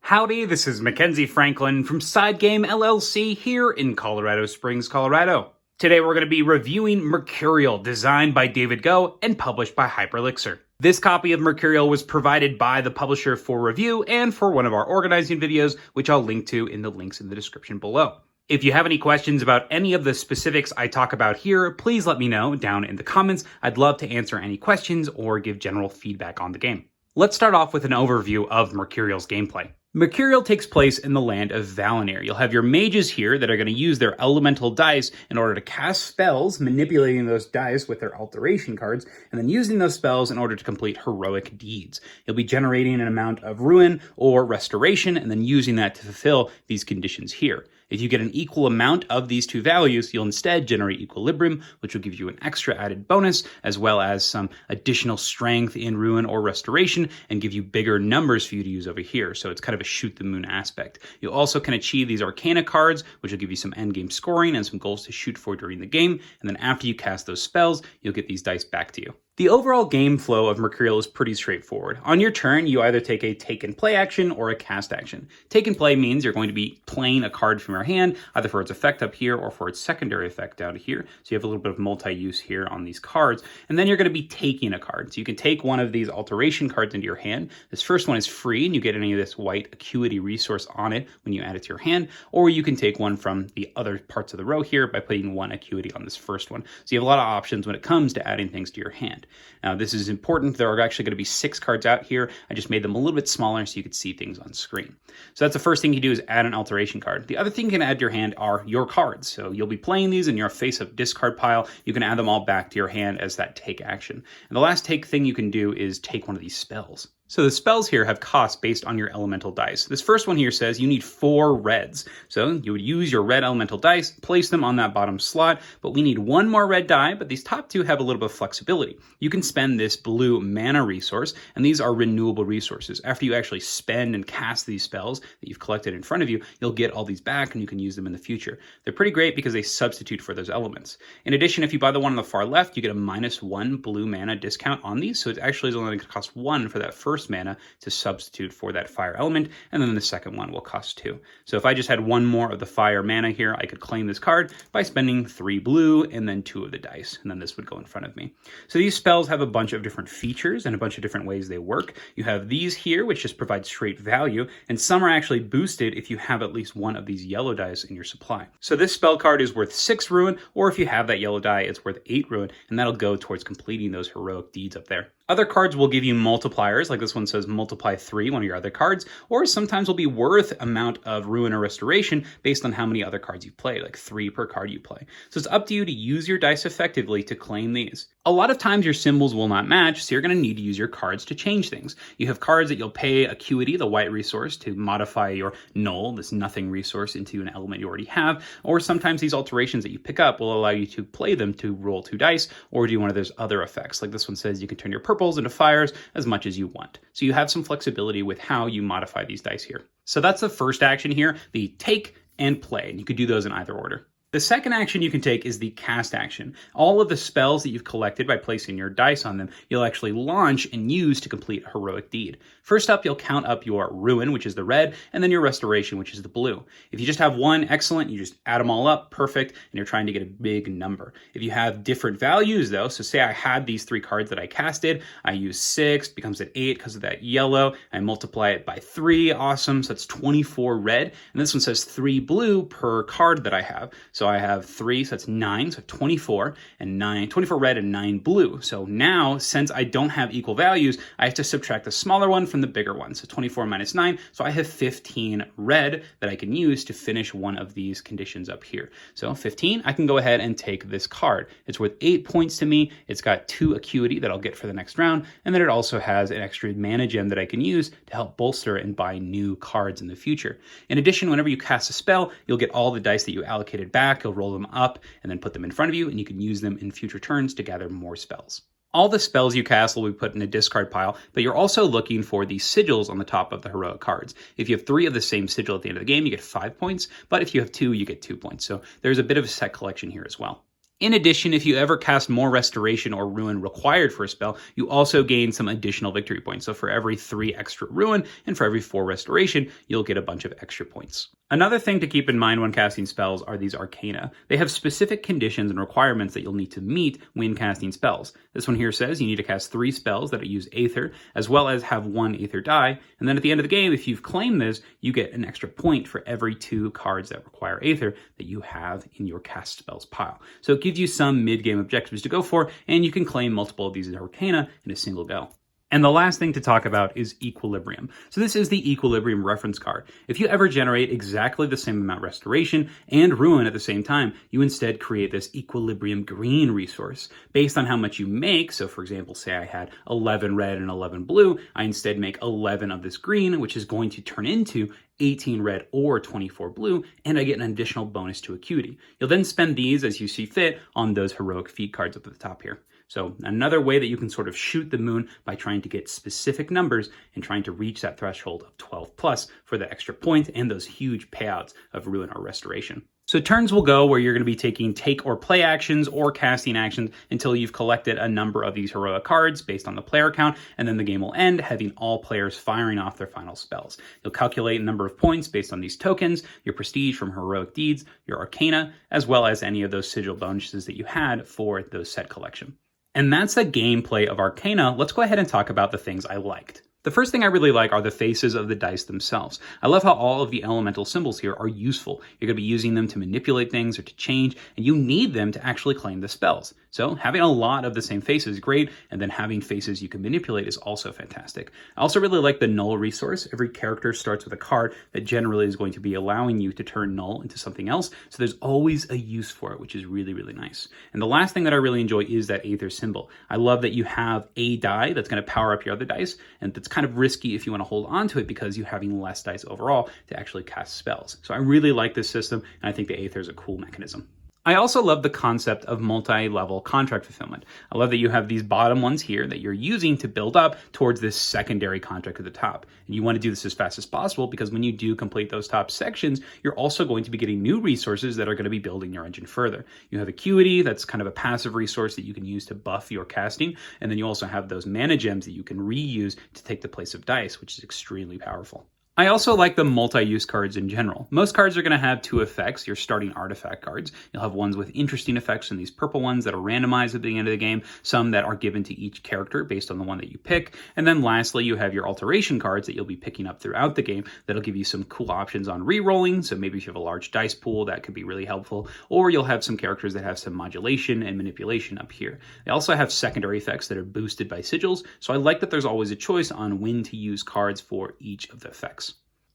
Howdy, this is Mackenzie Franklin from SideGame LLC here in Colorado Springs, Colorado. Today we're going to be reviewing Mercurial, designed by David Go and published by Hyperlixir. This copy of Mercurial was provided by the publisher for review and for one of our organizing videos, which I'll link to in the links in the description below. If you have any questions about any of the specifics I talk about here, please let me know down in the comments. I'd love to answer any questions or give general feedback on the game. Let's start off with an overview of Mercurial's gameplay. Mercurial takes place in the land of Valanyr. You'll have your mages here that are going to use their elemental dice in order to cast spells, manipulating those dice with their alteration cards, and then using those spells in order to complete heroic deeds. You'll be generating an amount of ruin or restoration, and then using that to fulfill these conditions here. If you get an equal amount of these two values, you'll instead generate equilibrium, which will give you an extra added bonus, as well as some additional strength in ruin or restoration, and give you bigger numbers for you to use over here. So it's kind of a shoot the moon aspect. You also can achieve these Arcana cards, which will give you some endgame scoring and some goals to shoot for during the game. And then after you cast those spells, you'll get these dice back to you. The overall game flow of Mercurial is pretty straightforward. On your turn, you either take a take and play action or a cast action. Take and play means you're going to be playing a card from your hand, either for its effect up here or for its secondary effect down here. So you have a little bit of multi-use here on these cards. And then you're going to be taking a card. So you can take one of these alteration cards into your hand. This first one is free, and you get any of this white acuity resource on it when you add it to your hand. Or you can take one from the other parts of the row here by putting one acuity on this first one. So you have a lot of options when it comes to adding things to your hand. Now, this is important. There are actually going to be 6 cards out here. I just made them a little bit smaller so you could see things on screen. So that's the first thing you do, is add an alteration card. The other thing you can add to your hand are your cards. So you'll be playing these in your face-up discard pile. You can add them all back to your hand as that take action. And the last take thing you can do is take one of these spells. So the spells here have costs based on your elemental dice. This first one here says you need 4 reds. So you would use your red elemental dice, place them on that bottom slot, but we need 1 more red die, but these top 2 have a little bit of flexibility. You can spend this blue mana resource, and these are renewable resources. After you actually spend and cast these spells that you've collected in front of you, you'll get all these back and you can use them in the future. They're pretty great because they substitute for those elements. In addition, if you buy the one on the far left, you get a -1 blue mana discount on these, so it actually is only going to cost 1 for that first mana to substitute for that fire element, and then the second one will cost 2. So if I just had 1 more of the fire mana here, I could claim this card by spending 3 blue and then 2 of the dice, and then this would go in front of me. So these spells have a bunch of different features and a bunch of different ways they work. You have these here, which just provide straight value, and some are actually boosted if you have at least 1 of these yellow dice in your supply. So this spell card is worth 6 ruin, or if you have that yellow die, it's worth 8 ruin, and that'll go towards completing those heroic deeds up there. Other cards will give you multipliers, like this one says multiply 3, one of your other cards, or sometimes will be worth amount of ruin or restoration based on how many other cards you've played, like 3 per card you play. So it's up to you to use your dice effectively to claim these. A lot of times your symbols will not match, so you're going to need to use your cards to change things. You have cards that you'll pay acuity, the white resource, to modify your null, this nothing resource, into an element you already have, or sometimes these alterations that you pick up will allow you to play them to roll 2 dice, or do one of those other effects. Like this one says you can turn your purples into fires as much as you want. So you have some flexibility with how you modify these dice here. So that's the first action here, the take and play, and you could do those in either order. The second action you can take is the cast action. All of the spells that you've collected by placing your dice on them, you'll actually launch and use to complete a heroic deed. First up, you'll count up your ruin, which is the red, and then your restoration, which is the blue. If you just have one, excellent, you just add them all up, perfect, and you're trying to get a big number. If you have different values though, so say I had these 3 cards that I casted, I use 6, becomes an 8 because of that yellow, I multiply it by 3, awesome, so that's 24 red, and this one says 3 blue per card that I have. So I have 3, so that's 9, so 24, and 9, 24 red and 9 blue. So now, since I don't have equal values, I have to subtract the smaller one from the bigger one. So 24 minus 9, so I have 15 red that I can use to finish one of these conditions up here. So 15, I can go ahead and take this card. It's worth 8 points to me. It's got 2 acuity that I'll get for the next round, and then it also has an extra mana gem that I can use to help bolster and buy new cards in the future. In addition, whenever you cast a spell, you'll get all the dice that you allocated back. You'll roll them up and then put them in front of you, and you can use them in future turns to gather more spells. All the spells you cast will be put in a discard pile, but you're also looking for the sigils on the top of the heroic cards. If you have 3 of the same sigil at the end of the game, you get 5 points, but if you have 2, you get 2 points. So there's a bit of a set collection here as well. In addition, if you ever cast more Restoration or Ruin required for a spell, you also gain some additional victory points. So for every 3 extra Ruin and for every 4 Restoration, you'll get a bunch of extra points. Another thing to keep in mind when casting spells are these Arcana. They have specific conditions and requirements that you'll need to meet when casting spells. This one here says you need to cast 3 spells that use Aether, as well as have 1 Aether die, and then at the end of the game, if you've claimed this, you get an extra point for every 2 cards that require Aether that you have in your cast spells pile. So it gives you some mid-game objectives to go for, and you can claim multiple of these Arcana in a single go. And the last thing to talk about is Equilibrium. So this is the Equilibrium reference card. If you ever generate exactly the same amount Restoration and Ruin at the same time, you instead create this Equilibrium green resource. Based on how much you make, so for example, say I had 11 red and 11 blue, I instead make 11 of this green, which is going to turn into 18 red or 24 blue, and I get an additional bonus to Acuity. You'll then spend these as you see fit on those heroic feat cards up at the top here. So another way that you can sort of shoot the moon by trying to get specific numbers and trying to reach that threshold of 12 plus for the extra point and those huge payouts of Ruin or Restoration. So turns will go where you're going to be taking take or play actions or casting actions until you've collected a number of these heroic cards based on the player count, and then the game will end having all players firing off their final spells. You'll calculate a number of points based on these tokens, your prestige from heroic deeds, your Arcana, as well as any of those sigil bonuses that you had for those set collection. And that's the gameplay of Arcana. Let's go ahead and talk about the things I liked. The first thing I really like are the faces of the dice themselves. I love how all of the elemental symbols here are useful. You're going to be using them to manipulate things or to change, and you need them to actually claim the spells. So having a lot of the same faces is great, and then having faces you can manipulate is also fantastic. I also really like the null resource. Every character starts with a card that generally is going to be allowing you to turn null into something else, so there's always a use for it, which is really, really nice. And the last thing that I really enjoy is that Aether symbol. I love that you have a die that's going to power up your other dice, and that's kind of risky if you want to hold on to it because you're having less dice overall to actually cast spells. So I really like this system, and I think the Aether is a cool mechanism. I also love the concept of multi-level contract fulfillment. I love that you have these bottom ones here that you're using to build up towards this secondary contract at the top. And you want to do this as fast as possible because when you do complete those top sections, you're also going to be getting new resources that are going to be building your engine further. You have Acuity, that's kind of a passive resource that you can use to buff your casting. And then you also have those mana gems that you can reuse to take the place of dice, which is extremely powerful. I also like the multi-use cards in general. Most cards are going to have 2 effects, your starting artifact cards. You'll have ones with interesting effects and these purple ones that are randomized at the end of the game, some that are given to each character based on the one that you pick. And then lastly, you have your alteration cards that you'll be picking up throughout the game that'll give you some cool options on re-rolling. So maybe if you have a large dice pool, that could be really helpful. Or you'll have some characters that have some modulation and manipulation up here. They also have secondary effects that are boosted by sigils. So I like that there's always a choice on when to use cards for each of the effects.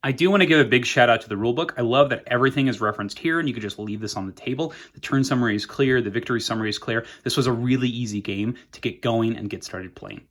I do want to give a big shout out to the rulebook. I love that everything is referenced here and you could just leave this on the table. The turn summary is clear. The victory summary is clear. This was a really easy game to get going and get started playing.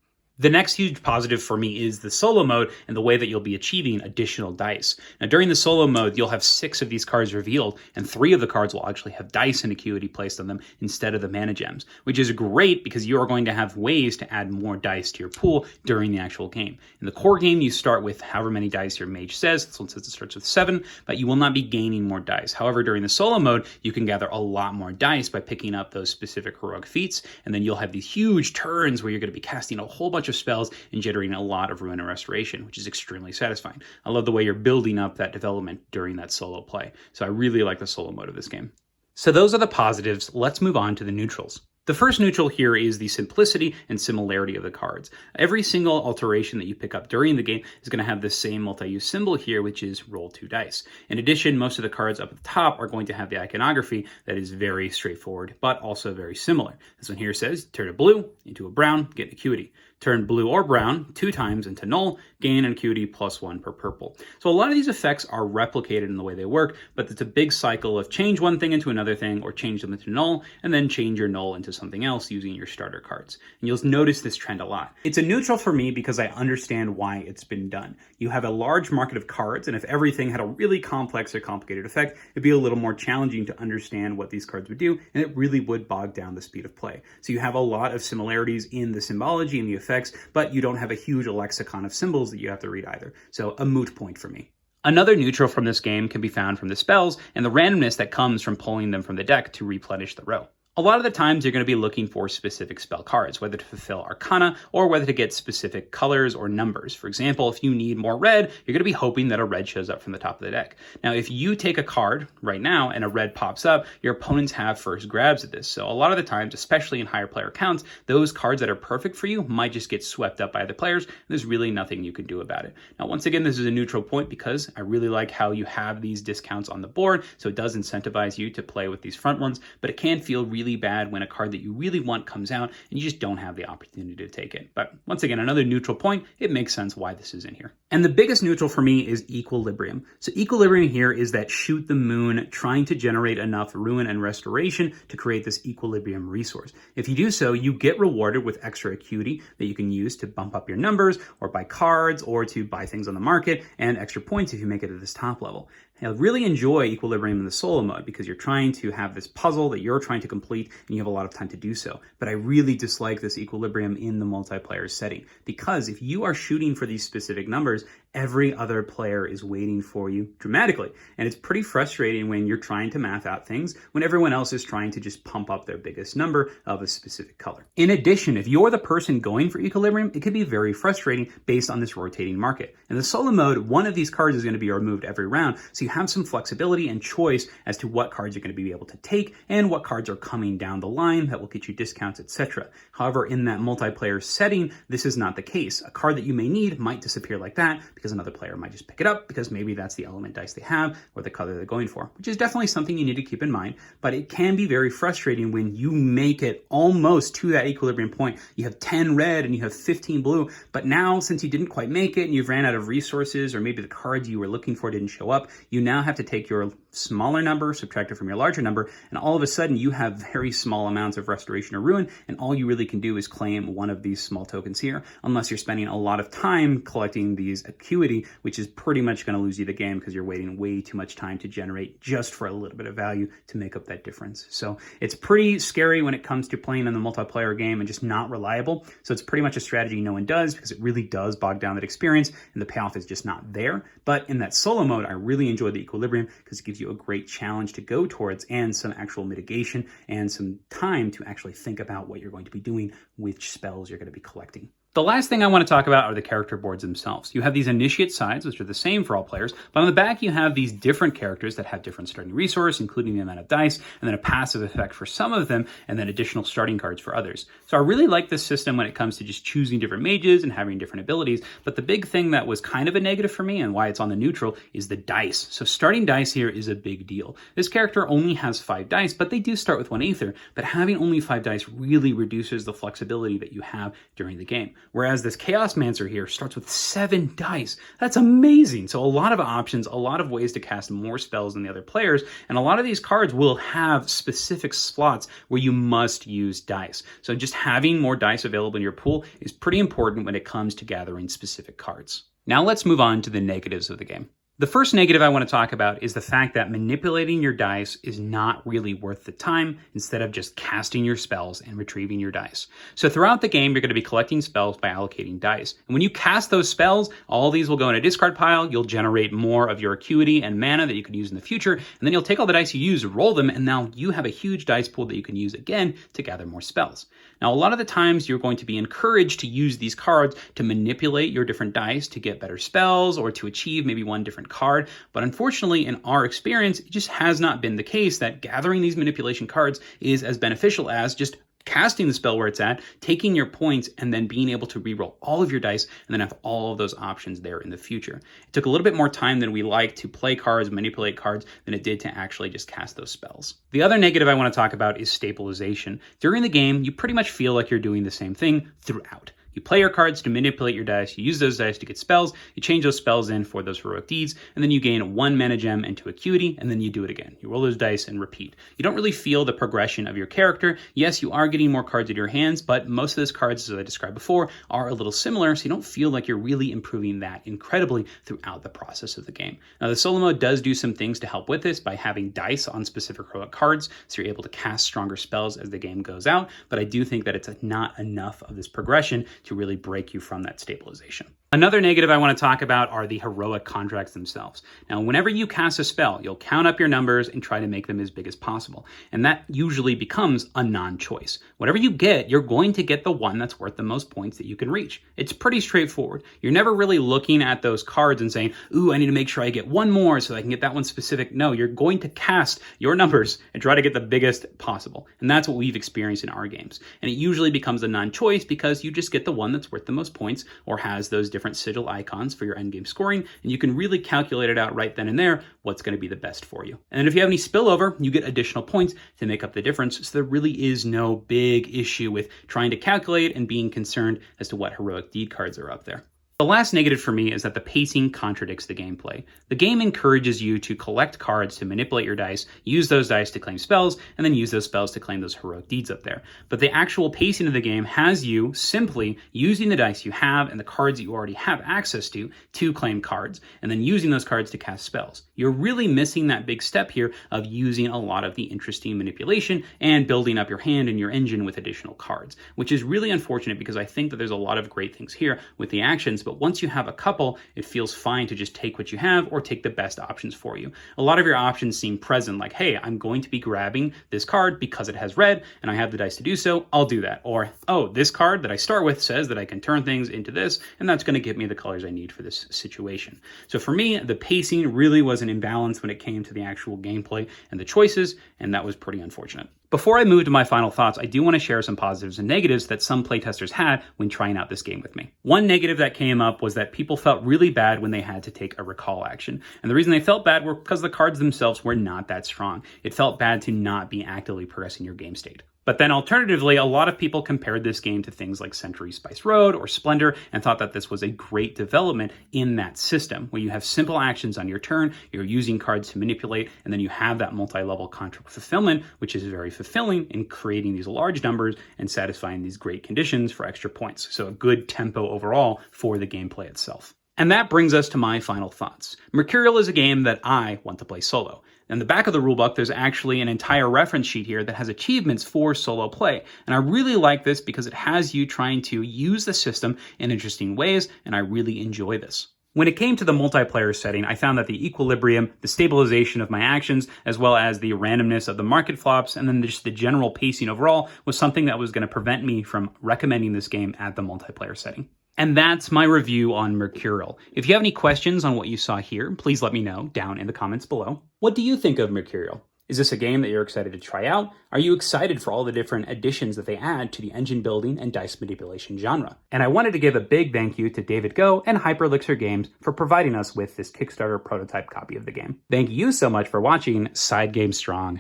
The next huge positive for me is the solo mode and the way that you'll be achieving additional dice. Now, during the solo mode, you'll have 6 of these cards revealed, and 3 of the cards will actually have dice and Acuity placed on them instead of the mana gems, which is great because you are going to have ways to add more dice to your pool during the actual game. In the core game, you start with however many dice your mage says. This one says it starts with 7, but you will not be gaining more dice. However, during the solo mode, you can gather a lot more dice by picking up those specific heroic feats, and then you'll have these huge turns where you're going to be casting a whole bunch of spells and generating a lot of Ruin and Restoration, which is extremely satisfying. I love the way you're building up that development during that solo play. So I really like the solo mode of this game. So those are the positives. Let's move on to the neutrals. The first neutral here is the simplicity and similarity of the cards. Every single alteration that you pick up during the game is going to have the same multi-use symbol here, which is roll 2 dice. In addition, most of the cards up at the top are going to have the iconography that is very straightforward, but also very similar. This one here says, turn a blue into a brown, get an Acuity. Turn blue or brown 2 times into null, gain an Acuity +1 per purple. So a lot of these effects are replicated in the way they work, but it's a big cycle of change one thing into another thing or change them into null, and then change your null into something else using your starter cards. And you'll notice this trend a lot. It's a neutral for me because I understand why it's been done. You have a large market of cards, and if everything had a really complex or complicated effect, it'd be a little more challenging to understand what these cards would do, and it really would bog down the speed of play. So you have a lot of similarities in the symbology and the effects, but you don't have a huge lexicon of symbols that you have to read either. So a moot point for me. Another neutral from this game can be found from the spells and the randomness that comes from pulling them from the deck to replenish the row. A lot of the times you're going to be looking for specific spell cards, whether to fulfill Arcana or whether to get specific colors or numbers. For example, if you need more red, you're going to be hoping that a red shows up from the top of the deck. Now, if you take a card right now and a red pops up, your opponents have first grabs at this. So a lot of the times, especially in higher player counts, those cards that are perfect for you might just get swept up by other players. And there's really nothing you can do about it. Now, once again, this is a neutral point because I really like how you have these discounts on the board. So it does incentivize you to play with these front ones, but it can feel really bad when a card that you really want comes out and you just don't have the opportunity to take it. But once again, another neutral point, it makes sense why this is in here. And the biggest neutral for me is Equilibrium. So Equilibrium here is that shoot the moon, trying to generate enough ruin and restoration to create this Equilibrium resource. If you do so, you get rewarded with extra acuity that you can use to bump up your numbers or buy cards or to buy things on the market, and extra points if you make it to this top level. I really enjoy Equilibrium in the solo mode because you're trying to have this puzzle that you're trying to complete and you have a lot of time to do so. But I really dislike this Equilibrium in the multiplayer setting because if you are shooting for these specific numbers, every other player is waiting for you dramatically. And it's pretty frustrating when you're trying to math out things when everyone else is trying to just pump up their biggest number of a specific color. In addition, if you're the person going for Equilibrium, it can be very frustrating based on this rotating market. In the solo mode, one of these cards is going to be removed every round, so you have some flexibility and choice as to what cards you're going to be able to take and what cards are coming down the line that will get you discounts, etc. However, in that multiplayer setting, this is not the case. A card that you may need might disappear like that because another player might just pick it up because maybe that's the element dice they have or the color they're going for, which is definitely something you need to keep in mind. But it can be very frustrating when you make it almost to that equilibrium point. You have 10 red and you have 15 blue, but now since you didn't quite make it and you've ran out of resources or maybe the cards you were looking for didn't show up, you now have to take your smaller number, subtract it from your larger number, and all of a sudden you have very small amounts of restoration or ruin, and all you really can do is claim one of these small tokens here, unless you're spending a lot of time collecting these acuity, which is pretty much going to lose you the game because you're waiting way too much time to generate just for a little bit of value to make up that difference. So it's pretty scary when it comes to playing in the multiplayer game and just not reliable. So it's pretty much a strategy no one does because it really does bog down that experience and the payoff is just not there. But in that solo mode, I really enjoy the equilibrium because it gives you a great challenge to go towards and some actual mitigation and some time to actually think about what you're going to be doing, which spells you're going to be collecting. The last thing I want to talk about are the character boards themselves. You have these initiate sides, which are the same for all players, but on the back you have these different characters that have different starting resource, including the amount of dice, and then a passive effect for some of them, and then additional starting cards for others. So I really like this system when it comes to just choosing different mages and having different abilities, but the big thing that was kind of a negative for me and why it's on the neutral is the dice. So starting dice here is a big deal. This character only has 5 dice, but they do start with 1 Aether, but having only 5 dice really reduces the flexibility that you have during the game. Whereas this Chaos Mancer here starts with 7 dice. That's amazing. So a lot of options, a lot of ways to cast more spells than the other players, and a lot of these cards will have specific slots where you must use dice. So just having more dice available in your pool is pretty important when it comes to gathering specific cards. Now let's move on to the negatives of the game. The first negative I want to talk about is the fact that manipulating your dice is not really worth the time instead of just casting your spells and retrieving your dice. So throughout the game, you're going to be collecting spells by allocating dice. And when you cast those spells, all these will go in a discard pile. You'll generate more of your acuity and mana that you can use in the future. And then you'll take all the dice you use, roll them, and now you have a huge dice pool that you can use again to gather more spells. Now, a lot of the times you're going to be encouraged to use these cards to manipulate your different dice to get better spells or to achieve maybe one different card. But unfortunately, in our experience, it just has not been the case that gathering these manipulation cards is as beneficial as just casting the spell where it's at, taking your points, and then being able to reroll all of your dice and then have all of those options there in the future. It took a little bit more time than we like to play cards, manipulate cards, than it did to actually just cast those spells. The other negative I want to talk about is stabilization. During the game, you pretty much feel like you're doing the same thing throughout. You play your cards to manipulate your dice, you use those dice to get spells, you change those spells in for those heroic deeds, and then you gain 1 mana gem into acuity, and then you do it again. You roll those dice and repeat. You don't really feel the progression of your character. Yes, you are getting more cards in your hands, but most of those cards, as I described before, are a little similar, so you don't feel like you're really improving that incredibly throughout the process of the game. Now, the solo mode does do some things to help with this by having dice on specific heroic cards, so you're able to cast stronger spells as the game goes out, but I do think that it's not enough of this progression to really break you from that stabilization. Another negative I want to talk about are the heroic contracts themselves. Now, whenever you cast a spell, you'll count up your numbers and try to make them as big as possible. And that usually becomes a non-choice. Whatever you get, you're going to get the one that's worth the most points that you can reach. It's pretty straightforward. You're never really looking at those cards and saying, ooh, I need to make sure I get one more so I can get that one specific. No, you're going to cast your numbers and try to get the biggest possible. And that's what we've experienced in our games. And it usually becomes a non-choice because you just get the one that's worth the most points or has those different sigil icons for your endgame scoring, and you can really calculate it out right then and there what's going to be the best for you. And if you have any spillover, you get additional points to make up the difference, so there really is no big issue with trying to calculate and being concerned as to what heroic deed cards are up there. The last negative for me is that the pacing contradicts the gameplay. The game encourages you to collect cards to manipulate your dice, use those dice to claim spells, and then use those spells to claim those heroic deeds up there. But the actual pacing of the game has you simply using the dice you have and the cards that you already have access to claim cards, and then using those cards to cast spells. You're really missing that big step here of using a lot of the interesting manipulation and building up your hand and your engine with additional cards, which is really unfortunate because I think that there's a lot of great things here with the actions, but once you have a couple, it feels fine to just take what you have or take the best options for you. A lot of your options seem present, like, hey, I'm going to be grabbing this card because it has red and I have the dice to do so, I'll do that. Or, oh, this card that I start with says that I can turn things into this, and that's going to give me the colors I need for this situation. So for me, the pacing really was an imbalance when it came to the actual gameplay and the choices, and that was pretty unfortunate. Before I move to my final thoughts, I do want to share some positives and negatives that some playtesters had when trying out this game with me. One negative that came up was that people felt really bad when they had to take a recall action. And the reason they felt bad were because the cards themselves were not that strong. It felt bad to not be actively progressing your game state. But then alternatively, a lot of people compared this game to things like Century Spice Road or Splendor and thought that this was a great development in that system where you have simple actions on your turn, you're using cards to manipulate, and then you have that multi-level contract fulfillment, which is very fulfilling in creating these large numbers and satisfying these great conditions for extra points. So a good tempo overall for the gameplay itself. And that brings us to my final thoughts. Mercurial is a game that I want to play solo. In the back of the rulebook, there's actually an entire reference sheet here that has achievements for solo play. And I really like this because it has you trying to use the system in interesting ways, and I really enjoy this. When it came to the multiplayer setting, I found that the equilibrium, the stabilization of my actions, as well as the randomness of the market flops, and then just the general pacing overall was something that was going to prevent me from recommending this game at the multiplayer setting. And that's my review on Mercurial. If you have any questions on what you saw here, please let me know down in the comments below. What do you think of Mercurial? Is this a game that you're excited to try out? Are you excited for all the different additions that they add to the engine building and dice manipulation genre? And I wanted to give a big thank you to David Go and Hyperlixir Games for providing us with this Kickstarter prototype copy of the game. Thank you so much for watching SideGame Strong.